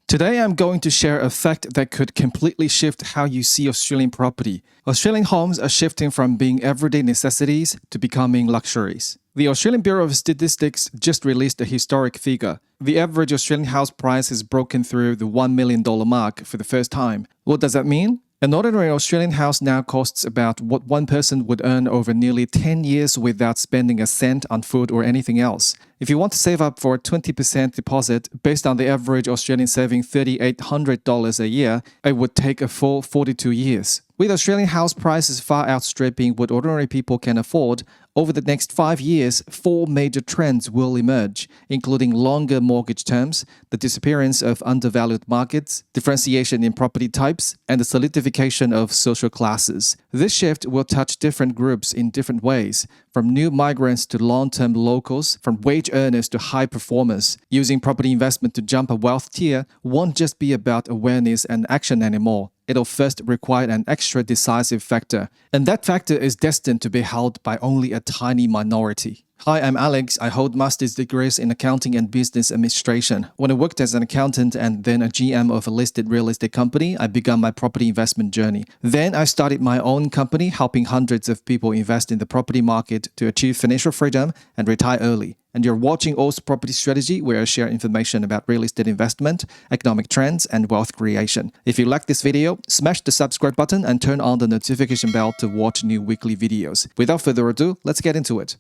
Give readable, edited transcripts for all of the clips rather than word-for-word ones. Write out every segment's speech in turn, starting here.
Today, I'm going to share a fact that could completely shift how you see Australian property. Australian homes are shifting from being everyday necessities to becoming luxuries. The Australian Bureau of Statistics just released a historic figure. The average Australian house price has broken through the $1 million mark for the first time. What does that mean? An ordinary Australian house now costs about what one person would earn over nearly 10 years without spending a cent on food or anything else. If you want to save up for a 20% deposit based on the average Australian saving $3,800 a year, it would take a full 42 years. With Australian house prices far outstripping what ordinary people can afford, over the next 5 years, 4 major trends will emerge, including longer mortgage terms, the disappearance of undervalued markets, differentiation in property types, and the solidification of social classes. This shift will touch different groups in different ways, from new migrants to long-term locals, from wage earners to high performers. Using property investment to jump a wealth tier won't just be about awareness and action anymore. It'll first require an extra decisive factor, and that factor is destined to be held by only a tiny minority. Hi, I'm Alex. I hold master's degrees in accounting and business administration. When I worked as an accountant and then a GM of a listed real estate company, I began my property investment journey. Then I started my own company, helping hundreds of people invest in the property market to achieve financial freedom and retire early. And you're watching AusPropertyStrategy, where I share information about real estate investment, economic trends, and wealth creation. If you like this video, smash the subscribe button and turn on the notification bell to watch new weekly videos. Without further ado, let's get into it.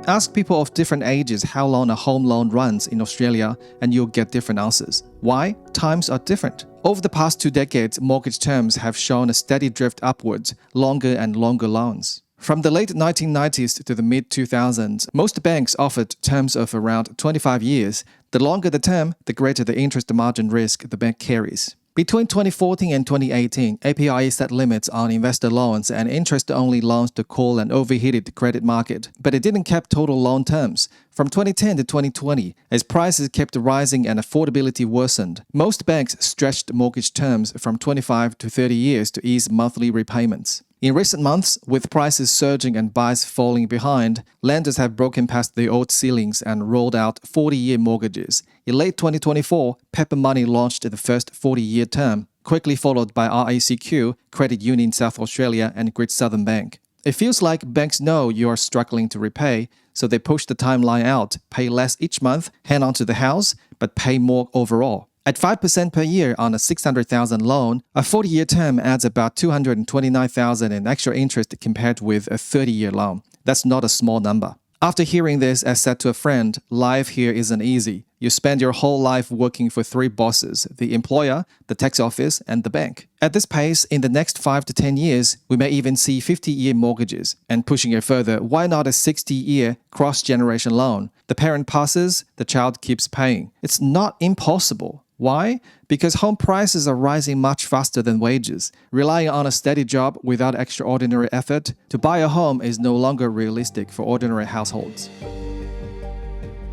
Ask people of different ages how long a home loan runs in Australia and you'll get different answers. Why? Times are different. Over the past 2 decades, mortgage terms have shown a steady drift upwards, longer and longer loans. From the late 1990s to the mid-2000s, most banks offered terms of around 25 years. The longer the term, the greater the interest margin risk the bank carries. Between 2014 and 2018, API set limits on investor loans and interest-only loans to cool and overheated credit market, but it didn't cap total loan terms. From 2010 to 2020, as prices kept rising and affordability worsened, most banks stretched mortgage terms from 25 to 30 years to ease monthly repayments. In recent months, with prices surging and buys falling behind, lenders have broken past the old ceilings and rolled out 40-year mortgages. In late 2024, Pepper Money launched the first 40-year term, quickly followed by RACQ, Credit Union South Australia, and Great Southern Bank. It feels like banks know you are struggling to repay, so they push the timeline out, pay less each month, hang on to the house, but pay more overall. At 5% per year on a $600,000 loan, a 40-year term adds about $229,000 in extra interest compared with a 30-year loan. That's not a small number. After hearing this, I said to a friend, life here isn't easy. You spend your whole life working for 3 bosses, the employer, the tax office, and the bank. At this pace, in the next 5 to 10 years, we may even see 50-year mortgages. And pushing it further, why not a 60-year cross-generation loan? The parent passes, the child keeps paying. It's not impossible. Why? Because home prices are rising much faster than wages. Relying on a steady job without extraordinary effort to buy a home is no longer realistic for ordinary households.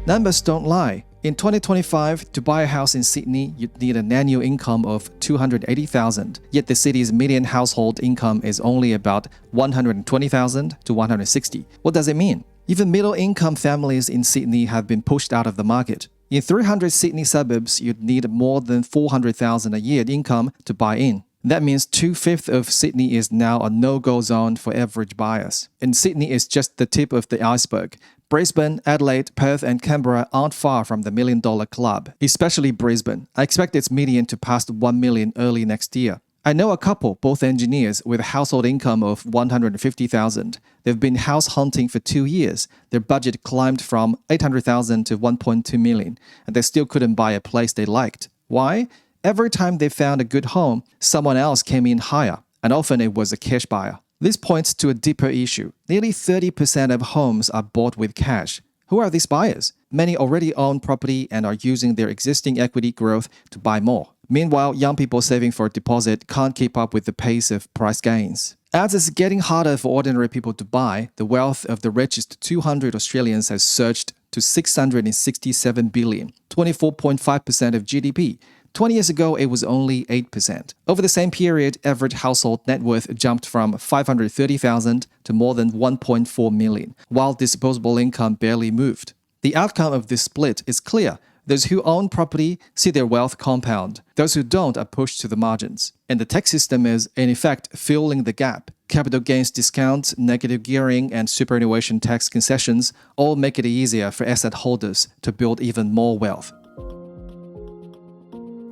Numbers don't lie. In 2025, to buy a house in Sydney, you'd need an annual income of $280,000, yet the city's median household income is only about $120,000 to $160,000. What does it mean? Even middle-income families in Sydney have been pushed out of the market. In 300 Sydney suburbs, you'd need more than $400,000 a year income to buy in. That means 2/5 of Sydney is now a no-go zone for average buyers. And Sydney is just the tip of the iceberg. Brisbane, Adelaide, Perth, and Canberra aren't far from the $1 million club, especially Brisbane. I expect its median to pass $1 million early next year. I know a couple, both engineers, with a household income of $150,000. They've been house hunting for 2 years. Their budget climbed from $800,000 to $1.2 million, and they still couldn't buy a place they liked. Why? Every time they found a good home, someone else came in higher, and often it was a cash buyer. This points to a deeper issue. Nearly 30% of homes are bought with cash. Who are these buyers? Many already own property and are using their existing equity growth to buy more. Meanwhile, young people saving for a deposit can't keep up with the pace of price gains. As it's getting harder for ordinary people to buy, the wealth of the richest 200 Australians has surged to $667 billion, 24.5% of GDP. 20 years ago, it was only 8%. Over the same period, average household net worth jumped from $530,000 to more than $1.4 million, while disposable income barely moved. The outcome of this split is clear. Those who own property see their wealth compound. Those who don't are pushed to the margins. And the tax system is, in effect, filling the gap. Capital gains discounts, negative gearing, and superannuation tax concessions all make it easier for asset holders to build even more wealth.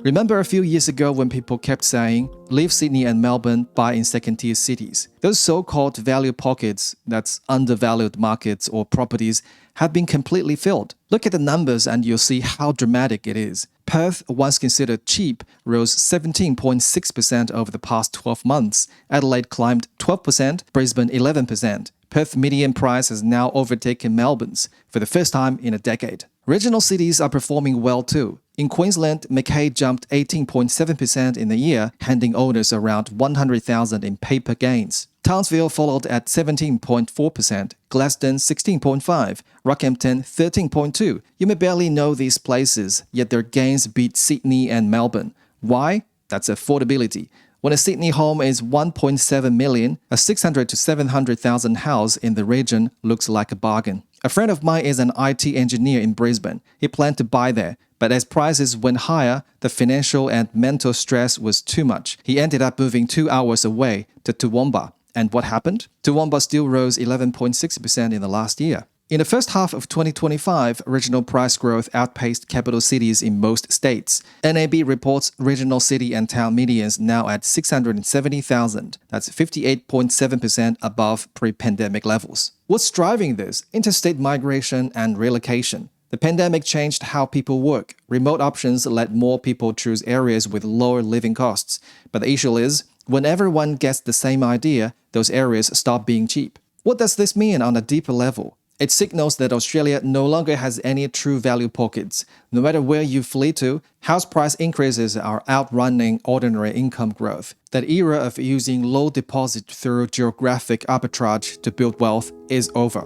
Remember a few years ago when people kept saying, leave Sydney and Melbourne, buy in second-tier cities. Those so-called value pockets, that's undervalued markets or properties, have been completely filled. Look at the numbers and you'll see how dramatic it is. Perth, once considered cheap, rose 17.6% over the past 12 months. Adelaide climbed 12%, Brisbane 11%. Perth median price has now overtaken Melbourne's for the first time in a decade. Regional cities are performing well too. In Queensland, Mackay jumped 18.7% in the year, handing owners around $100,000 in paper gains. Townsville followed at 17.4%, Gladstone 16.5%, Rockhampton 13.2%. You may barely know these places, yet their gains beat Sydney and Melbourne. Why? That's affordability. When a Sydney home is $1.7 million, a $600,000 to $700,000 house in the region looks like a bargain. A friend of mine is an IT engineer in Brisbane. He planned to buy there, but as prices went higher, the financial and mental stress was too much. He ended up moving 2 hours away to Toowoomba. And what happened? Toowoomba still rose 11.6% in the last year. In the first half of 2025, regional price growth outpaced capital cities in most states. NAB reports regional city and town medians now at $670,000. That's 58.7% above pre-pandemic levels. What's driving this? Interstate migration and relocation. The pandemic changed how people work. Remote options let more people choose areas with lower living costs. But the issue is, when everyone gets the same idea, those areas stop being cheap. What does this mean on a deeper level? It signals that Australia no longer has any true value pockets. No matter where you flee to, house price increases are outrunning ordinary income growth. That era of using low deposit through geographic arbitrage to build wealth is over.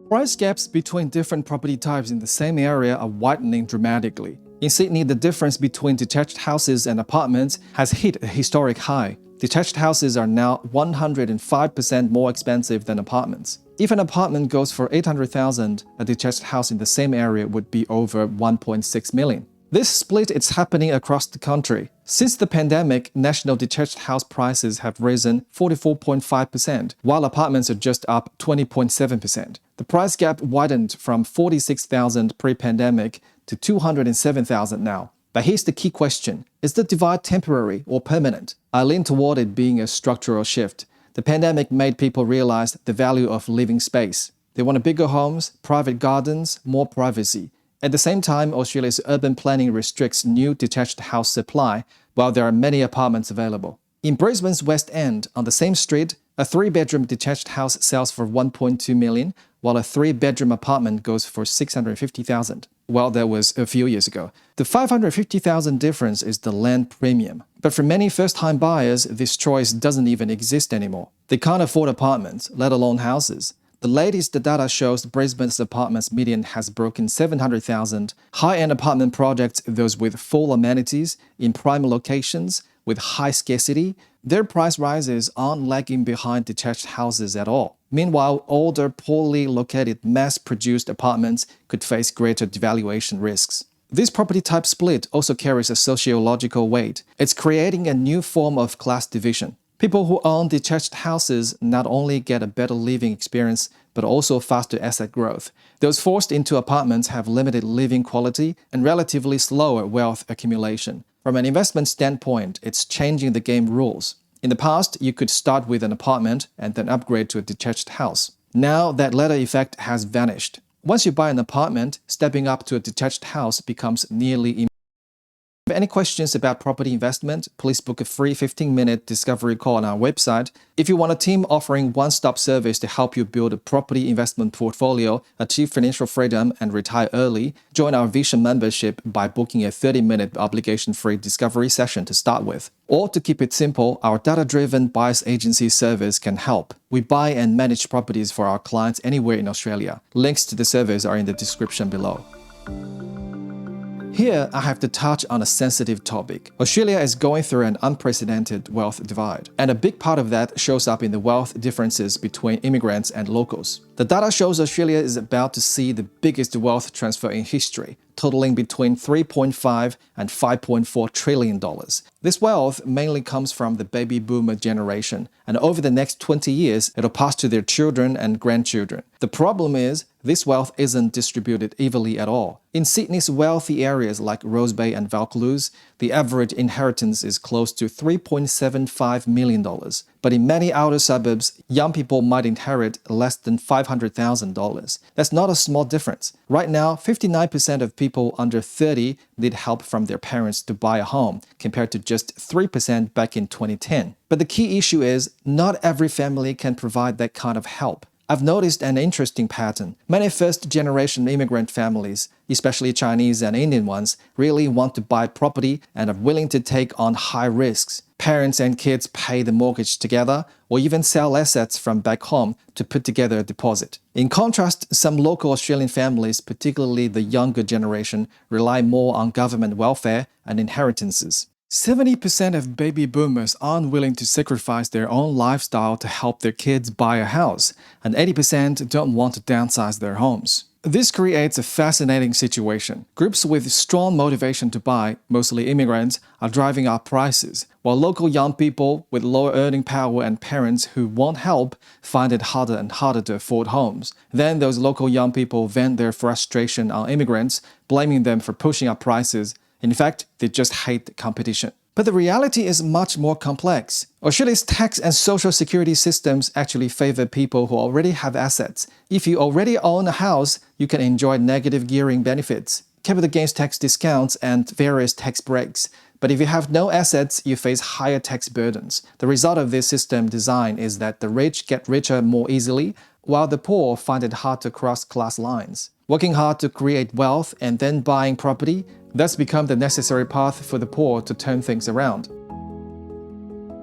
Price gaps between different property types in the same area are widening dramatically. In Sydney, the difference between detached houses and apartments has hit a historic high. Detached houses are now 105% more expensive than apartments. If an apartment goes for $800,000, a detached house in the same area would be over $1.6 million. This split is happening across the country. Since the pandemic, national detached house prices have risen 44.5%, while apartments are just up 20.7%. The price gap widened from $46,000 pre-pandemic to $207,000 now. But here's the key question. Is the divide temporary or permanent? I lean toward it being a structural shift. The pandemic made people realize the value of living space. They wanted bigger homes, private gardens, more privacy. At the same time, Australia's urban planning restricts new detached house supply, while there are many apartments available. In Brisbane's West End, on the same street, a 3-bedroom detached house sells for $1.2 million, while a 3-bedroom apartment goes for $650,000. Well, that was a few years ago. The $550,000 difference is the land premium. But for many first-time buyers, this choice doesn't even exist anymore. They can't afford apartments, let alone houses. The latest data shows Brisbane's apartments median has broken $700,000. High-end apartment projects, those with full amenities, in prime locations, with high scarcity, their price rises aren't lagging behind detached houses at all. Meanwhile, older, poorly located, mass-produced apartments could face greater devaluation risks. This property type split also carries a sociological weight. It's creating a new form of class division. People who own detached houses not only get a better living experience, but also faster asset growth. Those forced into apartments have limited living quality and relatively slower wealth accumulation. From an investment standpoint, it's changing the game rules. In the past, you could start with an apartment and then upgrade to a detached house. Now, that latter effect has vanished. Once you buy an apartment, stepping up to a detached house becomes nearly impossible. If you have any questions about property investment, please book a free 15-minute discovery call on our website. If you want a team offering one-stop service to help you build a property investment portfolio, achieve financial freedom, and retire early, join our Vision membership by booking a 30-minute obligation-free discovery session to start with. Or to keep it simple, our data-driven buyer's agency service can help. We buy and manage properties for our clients anywhere in Australia. Links to the service are in the description below. Here, I have to touch on a sensitive topic. Australia is going through an unprecedented wealth divide, and a big part of that shows up in the wealth differences between immigrants and locals. The data shows Australia is about to see the biggest wealth transfer in history, totaling between $3.5 and $5.4 trillion. This wealth mainly comes from the baby boomer generation, and over the next 20 years, it'll pass to their children and grandchildren. The problem is, this wealth isn't distributed evenly at all. In Sydney's wealthy areas like Rose Bay and Vaucluse, the average inheritance is close to $3.75 million. But in many outer suburbs, young people might inherit less than $500,000. That's not a small difference. Right now, 59% of people under 30 need help from their parents to buy a home, compared to just 3% back in 2010. But the key issue is, not every family can provide that kind of help. I've noticed an interesting pattern. Many first-generation immigrant families, especially Chinese and Indian ones, really want to buy property and are willing to take on high risks. Parents and kids pay the mortgage together or even sell assets from back home to put together a deposit. In contrast, some local Australian families, particularly the younger generation, rely more on government welfare and inheritances. 70% of baby boomers aren't willing to sacrifice their own lifestyle to help their kids buy a house, and 80% don't want to downsize their homes. This creates a fascinating situation. Groups with strong motivation to buy, mostly immigrants, are driving up prices, while local young people with lower earning power and parents who want help find it harder and harder to afford homes. Then those local young people vent their frustration on immigrants, blaming them for pushing up prices. In fact, they just hate the competition. But the reality is much more complex. Australia's tax and social security systems actually favor people who already have assets. If you already own a house, you can enjoy negative gearing benefits, capital gains tax discounts, and various tax breaks. But if you have no assets, you face higher tax burdens. The result of this system design is that the rich get richer more easily, while the poor find it hard to cross class lines. Working hard to create wealth and then buying property, that's become the necessary path for the poor to turn things around.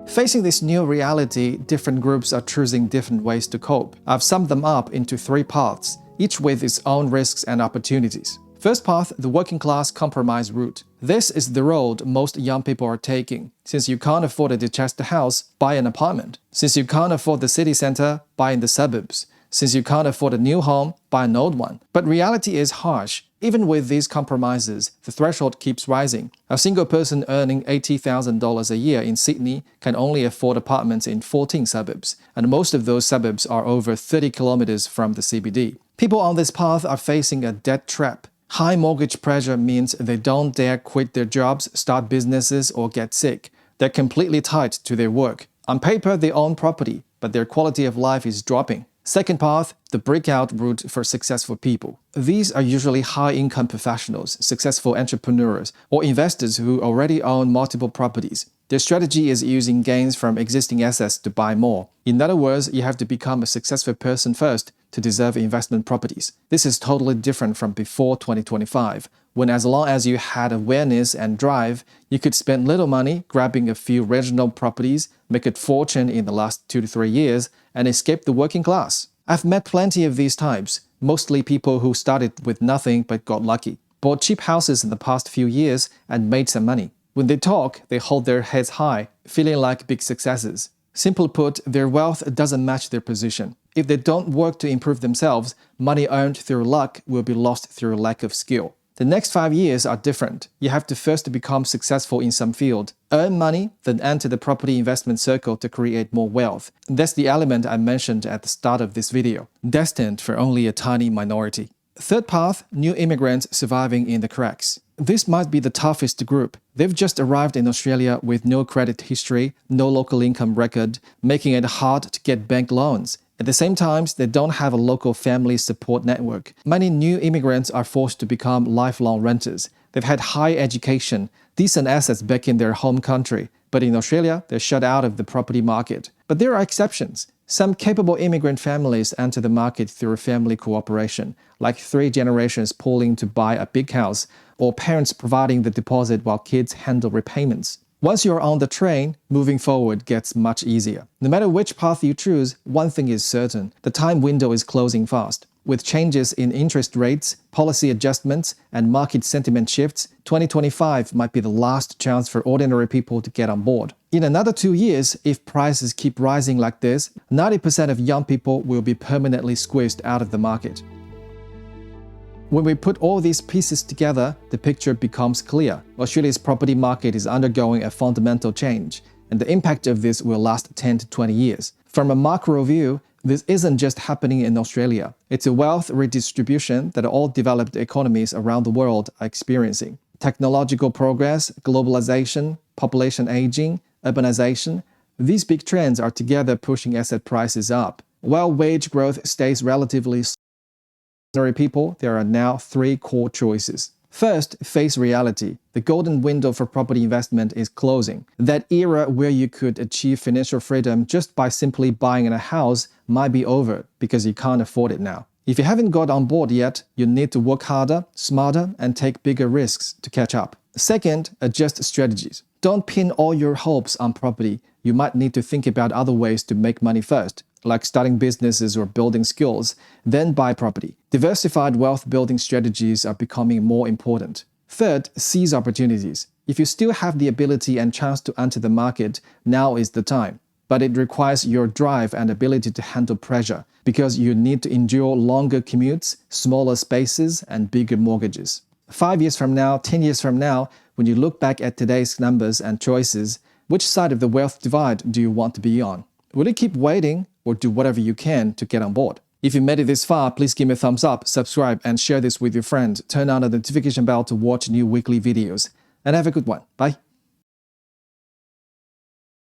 Facing this new reality, different groups are choosing different ways to cope. I've summed them up into 3 paths, each with its own risks and opportunities. First path, the working class compromise route. This is the road most young people are taking. Since you can't afford a detached house, buy an apartment. Since you can't afford the city center, buy in the suburbs. Since you can't afford a new home, buy an old one. But reality is harsh. Even with these compromises, the threshold keeps rising. A single person earning $80,000 a year in Sydney can only afford apartments in 14 suburbs, and most of those suburbs are over 30 kilometers from the CBD. People on this path are facing a debt trap. High mortgage pressure means they don't dare quit their jobs, start businesses, or get sick. They're completely tied to their work. On paper, they own property, but their quality of life is dropping. Second path, the breakout route for successful people. These are usually high-income professionals, successful entrepreneurs, or investors who already own multiple properties. Their strategy is using gains from existing assets to buy more. In other words, you have to become a successful person first to deserve investment properties. This is totally different from before 2025, when as long as you had awareness and drive, you could spend little money grabbing a few regional properties, make a fortune in the last 2 to 3 years, and escape the working class. I've met plenty of these types, mostly people who started with nothing but got lucky, bought cheap houses in the past few years, and made some money. When they talk, they hold their heads high, feeling like big successes. Simply put, their wealth doesn't match their position. If they don't work to improve themselves, money earned through luck will be lost through lack of skill. The next 5 years are different. You have to first become successful in some field, earn money, then enter the property investment circle to create more wealth. That's the element I mentioned at the start of this video, destined for only a tiny minority. Third path, new immigrants surviving in the cracks. This might be the toughest group. They've just arrived in Australia with no credit history, no local income record, making it hard to get bank loans. At the same time, they don't have a local family support network. Many new immigrants are forced to become lifelong renters. They've had high education, decent assets back in their home country, but in Australia, they're shut out of the property market. But there are exceptions. Some capable immigrant families enter the market through family cooperation, like 3 generations pooling to buy a big house, or parents providing the deposit while kids handle repayments. Once you're on the train, moving forward gets much easier. No matter which path you choose, one thing is certain: the time window is closing fast. With changes in interest rates, policy adjustments, and market sentiment shifts, 2025 might be the last chance for ordinary people to get on board. In another 2 years, if prices keep rising like this, 90% of young people will be permanently squeezed out of the market. When we put all these pieces together, the picture becomes clear. Australia's property market is undergoing a fundamental change, and the impact of this will last 10 to 20 years. From a macro view, this isn't just happening in Australia. It's a wealth redistribution that all developed economies around the world are experiencing. Technological progress, globalization, population aging, urbanization, these big trends are together pushing asset prices up. While wage growth stays relatively slow for ordinary people, there are now 3 core choices. First, face reality. The golden window for property investment is closing. That era where you could achieve financial freedom just by simply buying a house might be over because you can't afford it now. If you haven't got on board yet, you need to work harder, smarter, and take bigger risks to catch up. Second, adjust strategies. Don't pin all your hopes on property. You might need to think about other ways to make money first, like starting businesses or building skills, then buy property. Diversified wealth building strategies are becoming more important. Third, seize opportunities. If you still have the ability and chance to enter the market, now is the time. But it requires your drive and ability to handle pressure, because you need to endure longer commutes, smaller spaces, and bigger mortgages. 5 years from now, 10 years from now, when you look back at today's numbers and choices, which side of the wealth divide do you want to be on? Will you keep waiting or do whatever you can to get on board? If you made it this far, please give me a thumbs up, subscribe, and share this with your friends. Turn on the notification bell to watch new weekly videos. And have a good one. Bye.